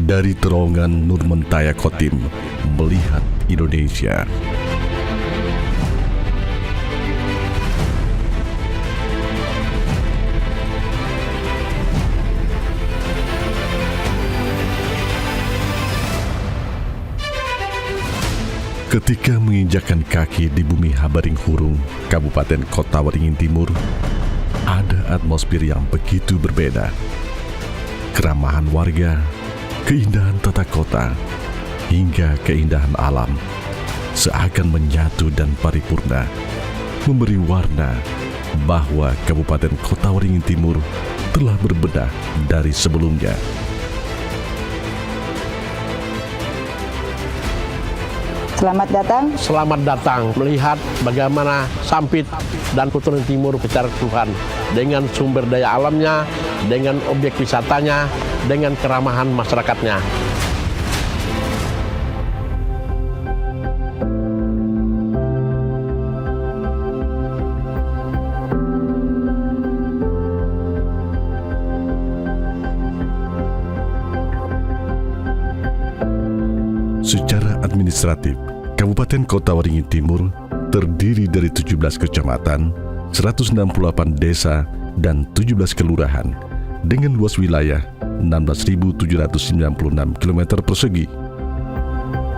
Dari terowongan Nurmentaya Kotim melihat Indonesia. Ketika menginjakkan kaki di bumi Habaring Hurung, Kabupaten Kota Waringin Timur, ada atmosfer yang begitu berbeda. Keramahan warga, keindahan tata kota, hingga keindahan alam seakan menyatu dan paripurna, memberi warna bahwa Kabupaten Kota Waringin Timur telah berbenah dari sebelumnya. Selamat datang melihat bagaimana Sampit dan Keturunan Timur secara keseluruhan dengan sumber daya alamnya, dengan objek wisatanya, dengan keramahan masyarakatnya. Secara administratif, Kabupaten Kota Waringin Timur terdiri dari 17 kecamatan, 168 desa, dan 17 kelurahan dengan luas wilayah 16.796 km persegi.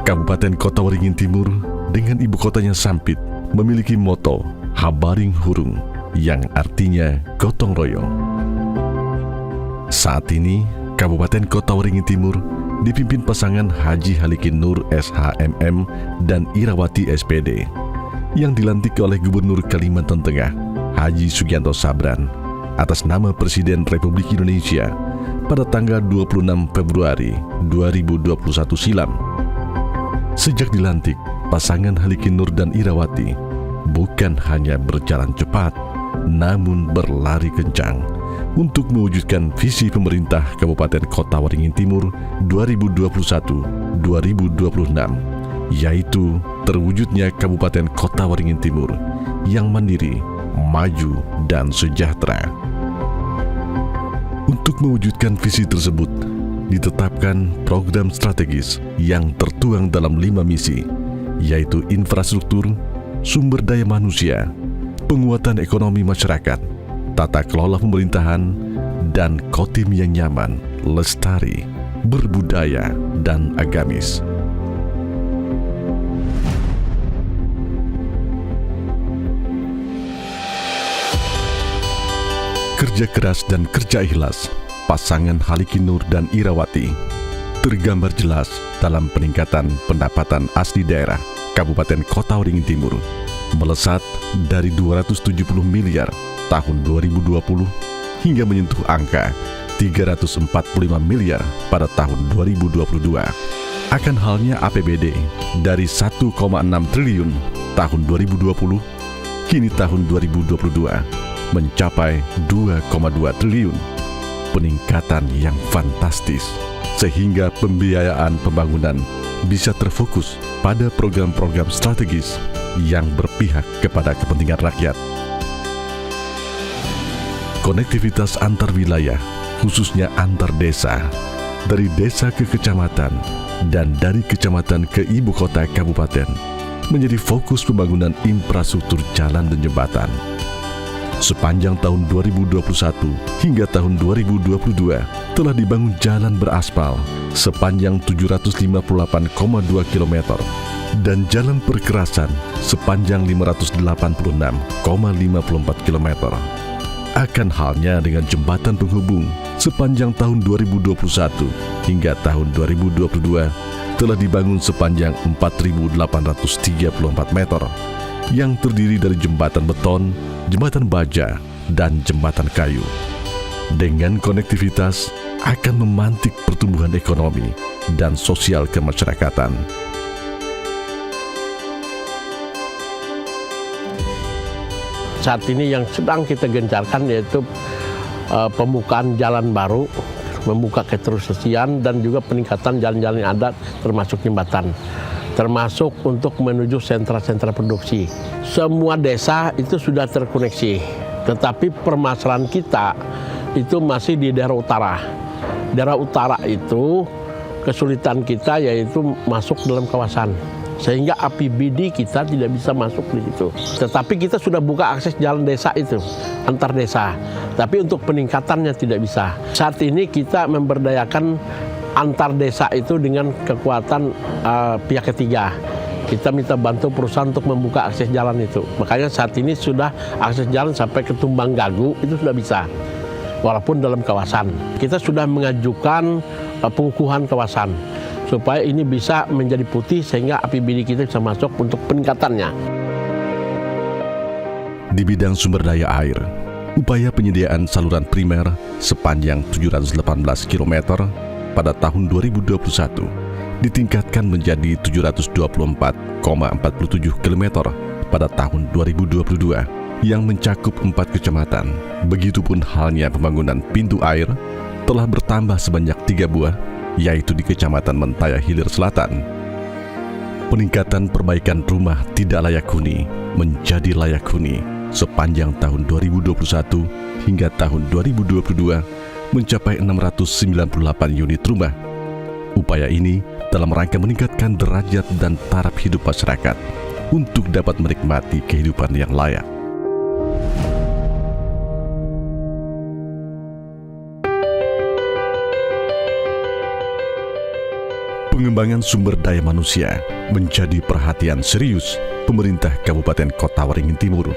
Kabupaten Kota Waringin Timur dengan ibu kotanya Sampit memiliki moto Habaring Hurung yang artinya gotong royong. Saat ini, Kabupaten Kota Waringin Timur dipimpin pasangan Haji Halikin Nur SHMM dan Irawati SPD yang dilantik oleh Gubernur Kalimantan Tengah Haji Sugianto Sabran atas nama Presiden Republik Indonesia pada tanggal 26 Februari 2021 silam. Sejak dilantik, pasangan Halikin Nur dan Irawati bukan hanya berjalan cepat, namun berlari kencang untuk mewujudkan visi pemerintah Kabupaten Kota Waringin Timur 2021-2026, yaitu terwujudnya Kabupaten Kota Waringin Timur yang mandiri, maju, dan sejahtera. Untuk mewujudkan visi tersebut, ditetapkan program strategis yang tertuang dalam 5 misi, yaitu infrastruktur, sumber daya manusia, penguatan ekonomi masyarakat, tata kelola pemerintahan, dan Kotim yang nyaman, lestari, berbudaya, dan agamis. Kerja keras dan kerja ikhlas pasangan Halikin Nur dan Irawati tergambar jelas dalam peningkatan pendapatan asli daerah Kabupaten Kota Waringin Timur, melesat dari 270 miliar tahun 2020 hingga menyentuh angka 345 miliar pada tahun 2022. Akan halnya APBD dari 1,6 triliun tahun 2020, kini tahun 2022 mencapai 2,2 triliun. Peningkatan yang fantastis, sehingga pembiayaan pembangunan bisa terfokus pada program-program strategis yang berpihak kepada kepentingan rakyat. Konektivitas antar wilayah, khususnya antar desa, dari desa ke kecamatan dan dari kecamatan ke ibu kota kabupaten, menjadi fokus pembangunan infrastruktur jalan dan jembatan. Sepanjang tahun 2021 hingga tahun 2022 telah dibangun jalan beraspal sepanjang 758,2 km dan jalan perkerasan sepanjang 586,54 km. Akan halnya dengan jembatan penghubung sepanjang tahun 2021 hingga tahun 2022 telah dibangun sepanjang 4.834 meter yang terdiri dari jembatan beton, jembatan baja, dan jembatan kayu. Dengan konektivitas akan memantik pertumbuhan ekonomi dan sosial kemasyarakatan. Saat ini yang sedang kita gencarkan yaitu pembukaan jalan baru, membuka keterusan dan juga peningkatan jalan-jalan yang ada termasuk jembatan, termasuk untuk menuju sentra-sentra produksi. Semua desa itu sudah terkoneksi, tetapi permasalahan kita itu masih di daerah utara. Daerah utara itu kesulitan kita yaitu masuk dalam kawasan. Sehingga APBD kita tidak bisa masuk di situ. Tetapi kita sudah buka akses jalan desa itu, antar desa. Tapi untuk peningkatannya tidak bisa. Saat ini kita memberdayakan antar desa itu dengan kekuatan pihak ketiga. Kita minta bantu perusahaan untuk membuka akses jalan itu. Makanya saat ini sudah akses jalan sampai ke Tumbang Gagu itu sudah bisa. Walaupun dalam kawasan. Kita sudah mengajukan pengukuhan kawasan. Supaya ini bisa menjadi putih sehingga APBD kita bisa masuk untuk peningkatannya. Di bidang sumber daya air, upaya penyediaan saluran primer sepanjang 718 km pada tahun 2021 ditingkatkan menjadi 724,47 km pada tahun 2022 yang mencakup 4 kecamatan. Begitupun halnya pembangunan pintu air telah bertambah sebanyak 3 buah, yaitu di Kecamatan Mentaya Hilir Selatan. Peningkatan perbaikan rumah tidak layak huni menjadi layak huni sepanjang tahun 2021 hingga tahun 2022 mencapai 698 unit rumah. Upaya ini dalam rangka meningkatkan derajat dan taraf hidup masyarakat untuk dapat menikmati kehidupan yang layak. Pengembangan sumber daya manusia menjadi perhatian serius pemerintah Kabupaten Kota Waringin Timur.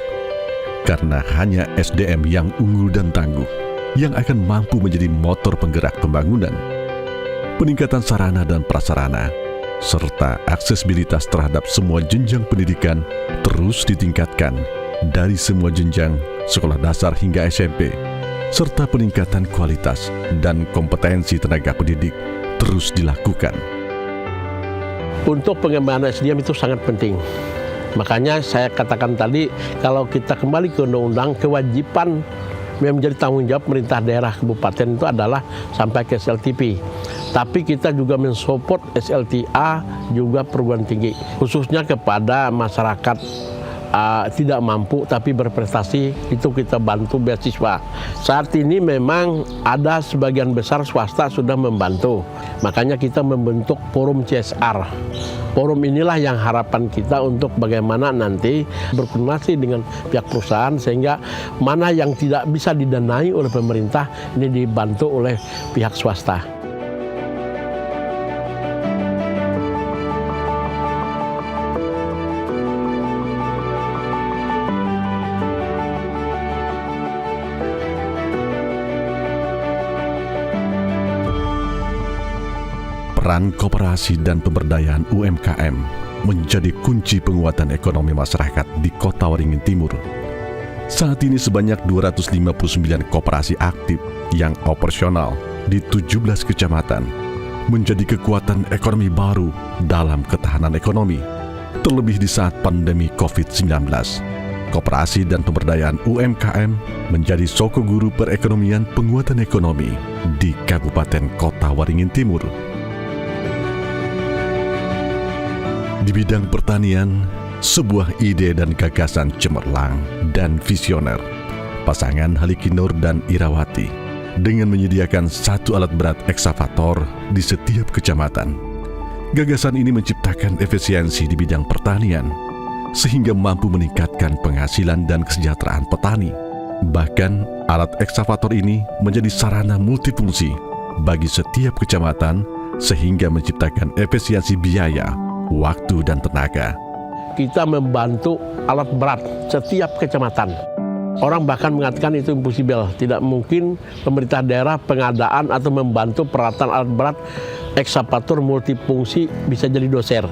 Karena hanya SDM yang unggul dan tangguh yang akan mampu menjadi motor penggerak pembangunan. Peningkatan sarana dan prasarana, serta aksesibilitas terhadap semua jenjang pendidikan terus ditingkatkan dari semua jenjang sekolah dasar hingga SMP, serta peningkatan kualitas dan kompetensi tenaga pendidik terus dilakukan. Untuk pengembangan SDM itu sangat penting. Makanya saya katakan tadi, kalau kita kembali ke undang-undang, kewajiban yang menjadi tanggung jawab pemerintah daerah kabupaten itu adalah sampai ke SLTP. Tapi kita juga mensupport SLTA juga perguruan tinggi, khususnya kepada masyarakat tidak mampu tapi berprestasi, itu kita bantu beasiswa. Saat ini memang ada sebagian besar swasta sudah membantu, makanya kita membentuk forum CSR. Forum inilah yang harapan kita untuk bagaimana nanti berkoordinasi dengan pihak perusahaan sehingga mana yang tidak bisa didanai oleh pemerintah ini dibantu oleh pihak swasta. Peran koperasi dan pemberdayaan UMKM menjadi kunci penguatan ekonomi masyarakat di Kota Waringin Timur. Saat ini sebanyak 259 koperasi aktif yang operasional di 17 kecamatan menjadi kekuatan ekonomi baru dalam ketahanan ekonomi. Terlebih di saat pandemi COVID-19, koperasi dan pemberdayaan UMKM menjadi soko guru perekonomian penguatan ekonomi di Kabupaten Kota Waringin Timur. Di bidang pertanian, sebuah ide dan gagasan cemerlang dan visioner. Pasangan Halikinur dan Irawati dengan menyediakan satu alat berat eksavator di setiap kecamatan. Gagasan ini menciptakan efisiensi di bidang pertanian, sehingga mampu meningkatkan penghasilan dan kesejahteraan petani. Bahkan, alat eksavator ini menjadi sarana multifungsi bagi setiap kecamatan, sehingga menciptakan efisiensi biaya, waktu dan tenaga. Kita membantu alat berat setiap kecamatan. Orang bahkan mengatakan itu impossible, tidak mungkin pemerintah daerah pengadaan atau membantu peralatan alat berat eksavator multifungsi bisa jadi doser.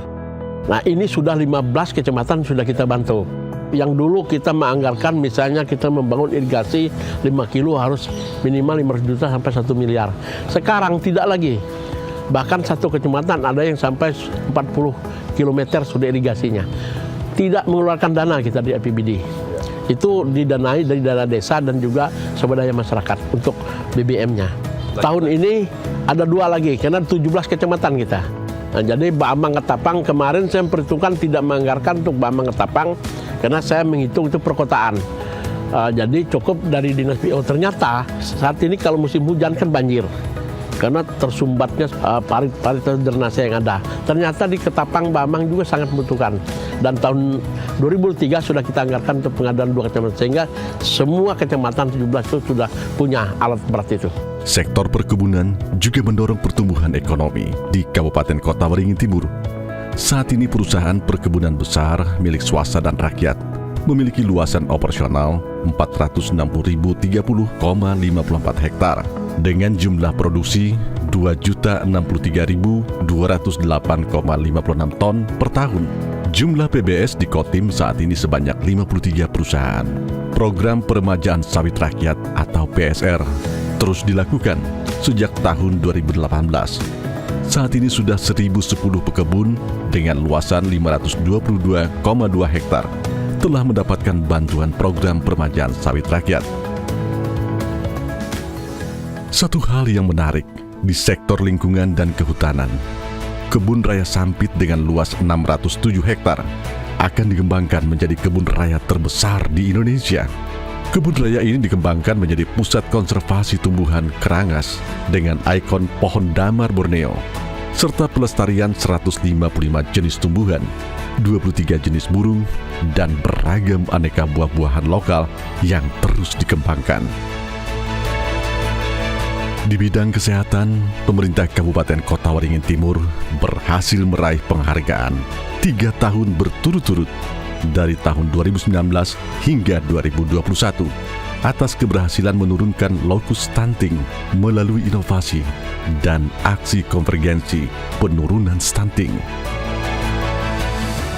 Nah, ini sudah 15 kecamatan sudah kita bantu. Yang dulu kita menganggarkan misalnya kita membangun irigasi 5 kilo harus minimal 500 juta sampai 1 miliar. Sekarang tidak lagi. Bahkan satu kecamatan ada yang sampai 40 km sudah irigasinya. Tidak mengeluarkan dana kita di APBD. Itu didanai dari dana desa dan juga sumber daya masyarakat untuk BBM-nya. Tahun ini ada 2 lagi, karena 17 kecamatan kita. Nah, jadi Bambang Ketapang kemarin saya perhitungkan tidak menganggarkan untuk Bambang Ketapang, karena saya menghitung itu perkotaan. Jadi cukup dari dinas PO. Ternyata saat ini kalau musim hujan kan banjir. karena tersumbatnya parit-parit drainase yang ada. Ternyata di Ketapang, Bamang juga sangat membutuhkan. Dan tahun 2003 sudah kita anggarkan untuk pengadaan 2 kecamatan, sehingga semua kecamatan 17 itu sudah punya alat berat itu. Sektor perkebunan juga mendorong pertumbuhan ekonomi di Kabupaten Kota Waringin Timur. Saat ini perusahaan perkebunan besar milik swasta dan rakyat memiliki luasan operasional 460.030,54 hektar dengan jumlah produksi 2.063.208,56 ton per tahun. Jumlah PBS di Kotim saat ini sebanyak 53 perusahaan. Program Peremajaan Sawit Rakyat atau PSR terus dilakukan sejak tahun 2018. Saat ini sudah 1.010 pekebun dengan luasan 522,2 hektar telah mendapatkan bantuan program peremajaan sawit rakyat. Satu hal yang menarik di sektor lingkungan dan kehutanan, Kebun Raya Sampit dengan luas 607 hektar akan dikembangkan menjadi kebun raya terbesar di Indonesia. Kebun raya ini dikembangkan menjadi pusat konservasi tumbuhan kerangas dengan ikon pohon damar Borneo, serta pelestarian 155 jenis tumbuhan, 23 jenis burung, dan beragam aneka buah-buahan lokal yang terus dikembangkan. Di bidang kesehatan, pemerintah Kabupaten Kota Waringin Timur berhasil meraih penghargaan 3 tahun berturut-turut dari tahun 2019 hingga 2021 atas keberhasilan menurunkan lokus stunting melalui inovasi dan aksi konvergensi penurunan stunting.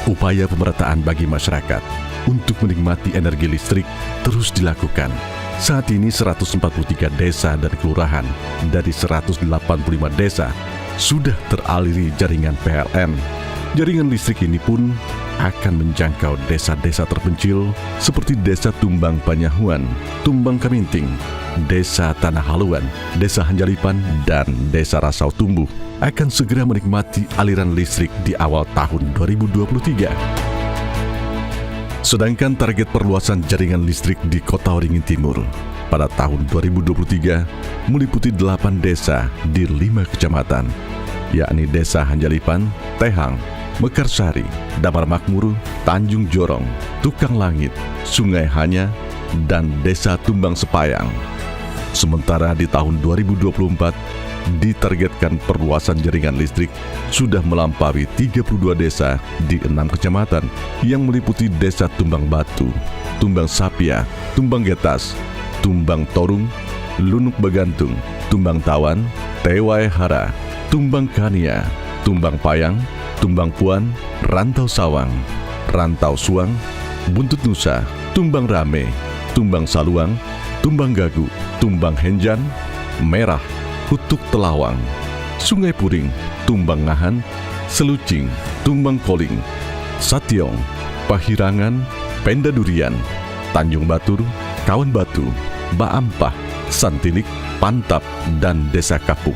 Upaya pemerataan bagi masyarakat untuk menikmati energi listrik terus dilakukan. Saat ini 143 desa dan kelurahan dari 185 desa sudah teraliri jaringan PLN. Jaringan listrik ini pun akan menjangkau desa-desa terpencil seperti Desa Tumbang Panyahuan, Tumbang Kaminting, Desa Tanah Haluan, Desa Hanjalipan, dan Desa Rasau Tumbuh akan segera menikmati aliran listrik di awal tahun 2023. Sedangkan target perluasan jaringan listrik di Kota Waringin Timur pada tahun 2023 meliputi 8 desa di 5 kecamatan, yakni Desa Hanjalipan, Tehang, Mekarsari, Damar Makmur, Tanjung Jorong, Tukang Langit, Sungai Hanya, dan Desa Tumbang Sepayang. Sementara di tahun 2024, ditargetkan perluasan jaringan listrik sudah melampaui 32 desa di 6 kecamatan yang meliputi Desa Tumbang Batu, Tumbang Sapia, Tumbang Getas, Tumbang Torung, Lunuk Begantung, Tumbang Tawan, Tewai Hara, Tumbang Kania, Tumbang Payang, Tumbang Puan, Rantau Sawang, Rantau Suang, Buntut Nusa, Tumbang Rame, Tumbang Saluang, Tumbang Gagu, Tumbang Henjan, Merah, Kutuk Telawang, Sungai Puring, Tumbang Ngahan, Selucing, Tumbang Koling, Satyong, Pahirangan, Penda Durian, Tanjung Batur, Kawan Batu, Baampah, Santilik, Pantap, dan Desa Kapuk.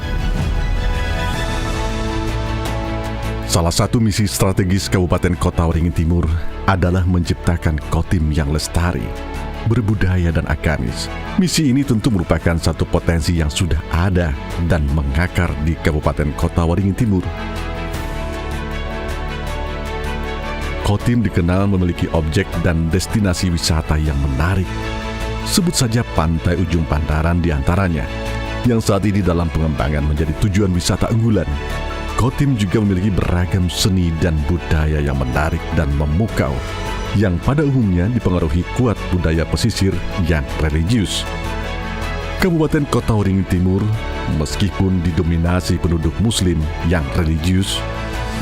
Salah satu misi strategis Kabupaten Kota Waringin Timur adalah menciptakan Kotim yang lestari, berbudaya dan agamis. Misi ini tentu merupakan satu potensi yang sudah ada dan mengakar di Kabupaten Kota Waringin Timur. Kotim dikenal memiliki objek dan destinasi wisata yang menarik. Sebut saja Pantai Ujung Pandaran di antaranya, yang saat ini dalam pengembangan menjadi tujuan wisata unggulan. Kotim juga memiliki beragam seni dan budaya yang menarik dan memukau, yang pada umumnya dipengaruhi kuat budaya pesisir yang religius. Kabupaten Kota Waringin Timur, meskipun didominasi penduduk Muslim yang religius,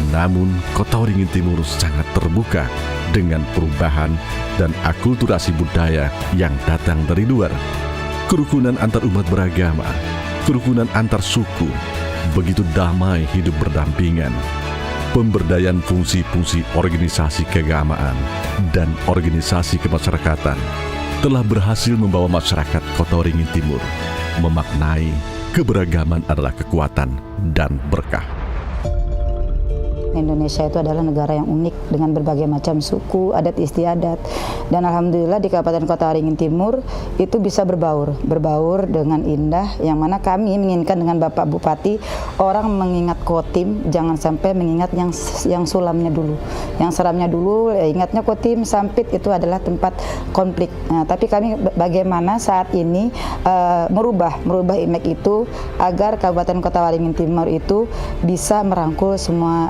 namun Kota Waringin Timur sangat terbuka dengan perubahan dan akulturasi budaya yang datang dari luar. Kerukunan antar umat beragama, kerukunan antar suku, begitu damai hidup berdampingan. Pemberdayaan fungsi-fungsi organisasi keagamaan dan organisasi kemasyarakatan telah berhasil membawa masyarakat Kota Waringin Timur memaknai keberagaman adalah kekuatan dan berkah. Indonesia itu adalah negara yang unik dengan berbagai macam suku, adat istiadat. Dan alhamdulillah di Kabupaten Kota Waringin Timur itu bisa berbaur dengan indah, yang mana kami menginginkan dengan Bapak Bupati, orang mengingat Kotim jangan sampai mengingat yang sulamnya dulu. Yang seramnya dulu, ingatnya Kotim, Sampit itu adalah tempat konflik. Nah, tapi kami bagaimana saat ini merubah image itu agar Kabupaten Kota Waringin Timur itu bisa merangkul semua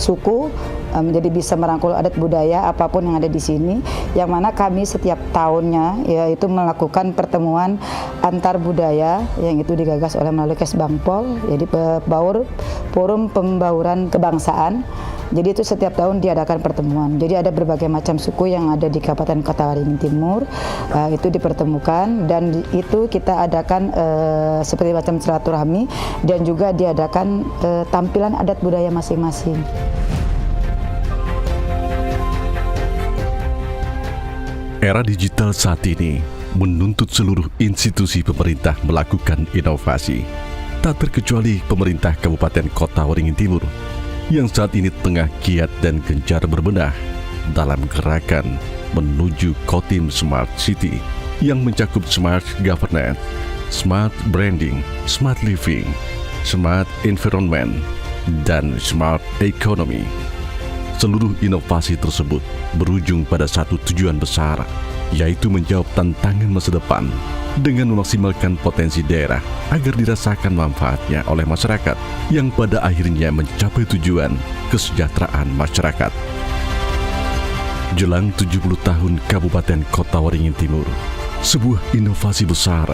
suku, menjadi bisa merangkul adat budaya apapun yang ada di sini, yang mana kami setiap tahunnya yaitu melakukan pertemuan antar budaya yang itu digagas oleh melalui Kesbangpol, jadi forum pembauran kebangsaan. Jadi itu setiap tahun diadakan pertemuan. Jadi ada berbagai macam suku yang ada di Kabupaten Kota Waringin Timur itu dipertemukan, dan itu kita adakan seperti macam silaturahmi, dan juga diadakan tampilan adat budaya masing-masing. Era digital saat ini menuntut seluruh institusi pemerintah melakukan inovasi. Tak terkecuali pemerintah Kabupaten Kota Waringin Timur yang saat ini tengah giat dan gencar berbenah dalam gerakan menuju Kotim Smart City yang mencakup smart governance, smart branding, smart living, smart environment, dan smart economy. Seluruh inovasi tersebut berujung pada satu tujuan besar, yaitu menjawab tantangan masa depan dengan memaksimalkan potensi daerah agar dirasakan manfaatnya oleh masyarakat yang pada akhirnya mencapai tujuan kesejahteraan masyarakat. Jelang 70 tahun Kabupaten Kota Waringin Timur, sebuah inovasi besar,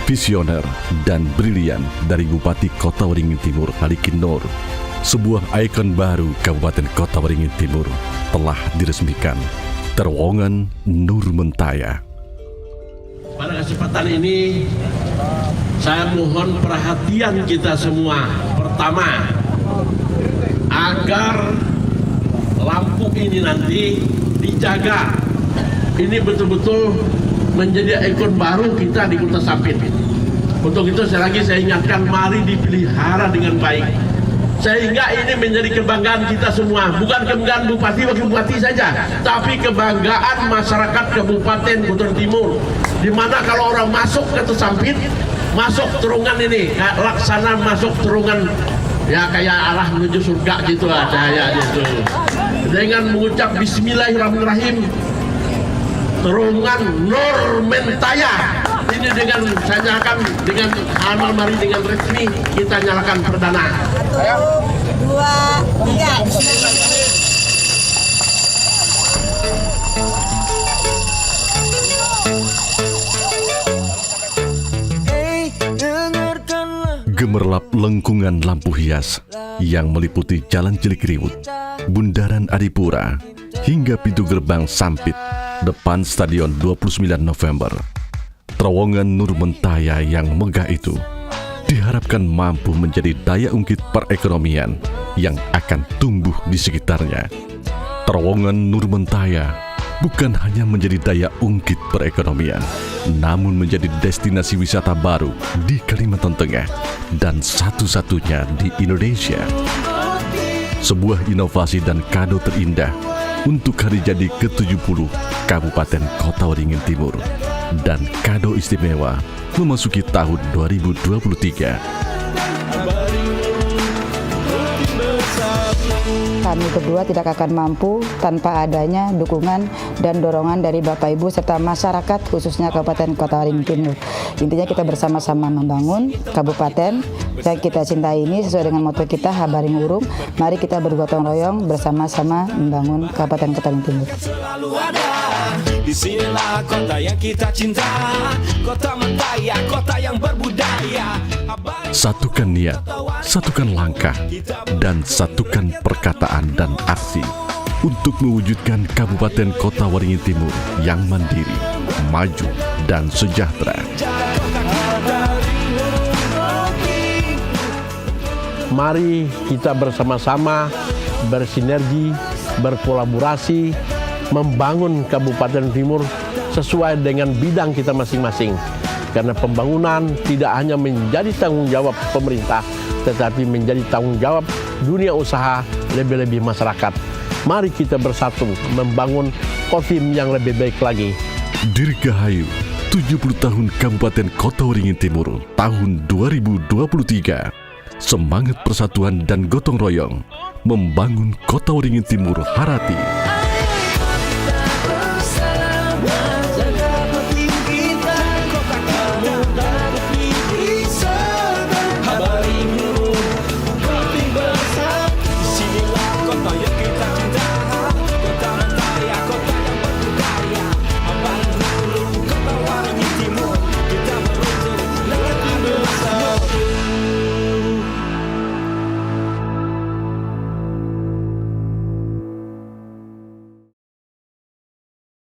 visioner, dan brilian dari Bupati Kota Waringin Timur Halikin Nur, sebuah ikon baru Kabupaten Kota Waringin Timur telah diresmikan, Terowongan Nur Mentaya. Pada kesempatan ini, saya mohon perhatian kita semua. Pertama, agar lampu ini nanti dijaga. Ini betul-betul menjadi ikon baru kita di Kota Sampit. Untuk itu saya ingatkan, mari dipelihara dengan baik, sehingga ini menjadi kebanggaan kita semua, bukan kebanggaan Bupati wakil Bupati saja, tapi kebanggaan masyarakat Kabupaten Kota Timur, di mana kalau orang masuk ke Sampit, masuk terowongan ini, laksana masuk terowongan, ya kayak arah menuju surga gitu aja ya gitu. Dengan mengucap Bismillahirrahmanirrahim, terowongan Nur Mentaya. Ini dengan saya nyalakan dengan amal mari dengan resmi kita nyalakan perdana. 1, 2, 3. Gemerlap lengkungan lampu hias yang meliputi Jalan Cilikriwut, Bundaran Adipura, hingga pintu gerbang Sampit depan Stadion 29 November. Terowongan Nur Mentaya yang megah itu diharapkan mampu menjadi daya ungkit perekonomian yang akan tumbuh di sekitarnya. Terowongan Nur Mentaya bukan hanya menjadi daya ungkit perekonomian, namun menjadi destinasi wisata baru di Kalimantan Tengah dan satu-satunya di Indonesia. Sebuah inovasi dan kado terindah untuk hari jadi ke-70 Kabupaten Kota Waringin Timur, dan kado istimewa memasuki tahun 2023. Kami berdua tidak akan mampu tanpa adanya dukungan dan dorongan dari Bapak Ibu serta masyarakat khususnya Kabupaten Kota Waringin Timur. Intinya kita bersama-sama membangun kabupaten yang kita cintai ini sesuai dengan moto kita Habaring Urung. Mari kita bergotong royong bersama-sama membangun Kabupaten Kota Waringin Timur. Selalu ada di sinilah kota yang kita cinta, Kota Mentaya, kota yang berbudaya. Satukan niat, satukan langkah, dan satukan perkataan dan aksi untuk mewujudkan Kabupaten Kota Waringin Timur yang mandiri, maju, dan sejahtera. Mari kita bersama-sama bersinergi, berkolaborasi, membangun Kabupaten Timur sesuai dengan bidang kita masing-masing. Karena pembangunan tidak hanya menjadi tanggung jawab pemerintah, tetapi menjadi tanggung jawab dunia usaha lebih-lebih masyarakat. Mari kita bersatu membangun Kodim yang lebih baik lagi. Dirgahayu 70 tahun Kabupaten Kota Waringin Timur tahun 2023. Semangat persatuan dan gotong royong membangun Kota Waringin Timur Harati.